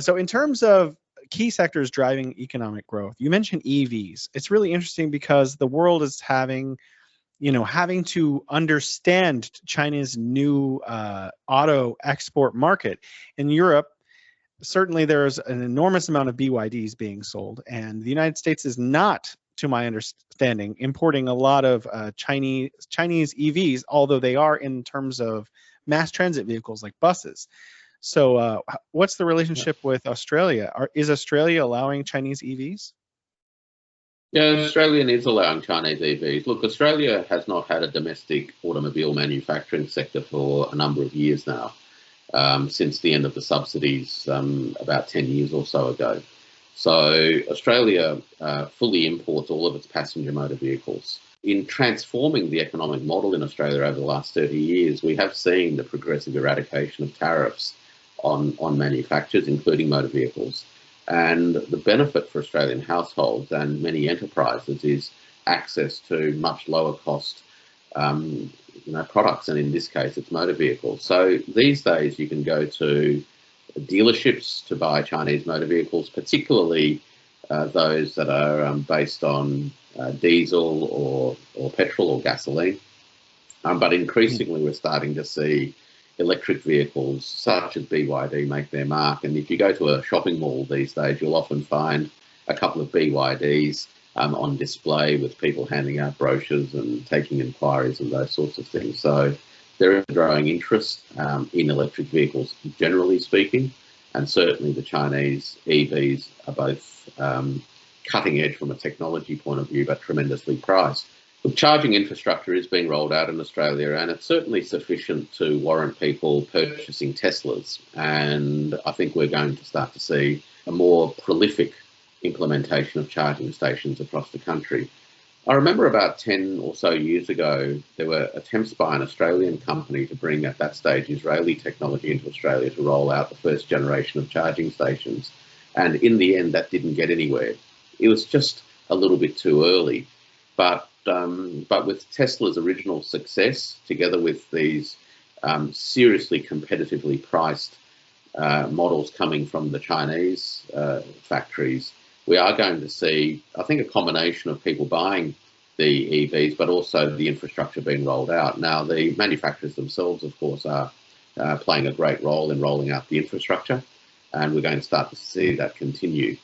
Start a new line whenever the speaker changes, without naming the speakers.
So in terms of key sectors driving economic growth, you mentioned EVs. It's really interesting because the world is having to understand China's new auto export market. In Europe, certainly there's an enormous amount of BYDs being sold, and the United States is not, to my understanding, importing a lot of Chinese EVs, although they are in terms of mass transit vehicles like buses. So, what's the relationship with Australia? Is Australia allowing Chinese EVs?
Yeah, Australian is allowing Chinese EVs. Look, Australia has not had a domestic automobile manufacturing sector for a number of years now, since the end of the subsidies about 10 years or so ago. So Australia fully imports all of its passenger motor vehicles. In transforming the economic model in Australia over the last 30 years, we have seen the progressive eradication of tariffs on manufacturers, including motor vehicles. And the benefit for Australian households and many enterprises is access to much lower cost products, and in this case, it's motor vehicles. So these days, you can go to dealerships to buy Chinese motor vehicles, particularly those that are based on diesel or petrol or gasoline. But increasingly, we're starting to see electric vehicles such as BYD make their mark. And if you go to a shopping mall these days, you'll often find a couple of BYDs on display with people handing out brochures and taking inquiries and those sorts of things. So there is a growing interest in electric vehicles, generally speaking, and certainly the Chinese EVs are both cutting edge from a technology point of view, but tremendously priced. The charging infrastructure is being rolled out in Australia, and it's certainly sufficient to warrant people purchasing Teslas. And I think we're going to start to see a more prolific implementation of charging stations across the country. I remember about 10 or so years ago, there were attempts by an Australian company to bring, at that stage, Israeli technology into Australia to roll out the first generation of charging stations. And in the end, that didn't get anywhere. It was just a little bit too early. But with Tesla's original success, together with these seriously competitively priced models coming from the Chinese factories, we are going to see, I think, a combination of people buying the EVs, but also the infrastructure being rolled out. Now, the manufacturers themselves, of course, are playing a great role in rolling out the infrastructure, and we're going to start to see that continue.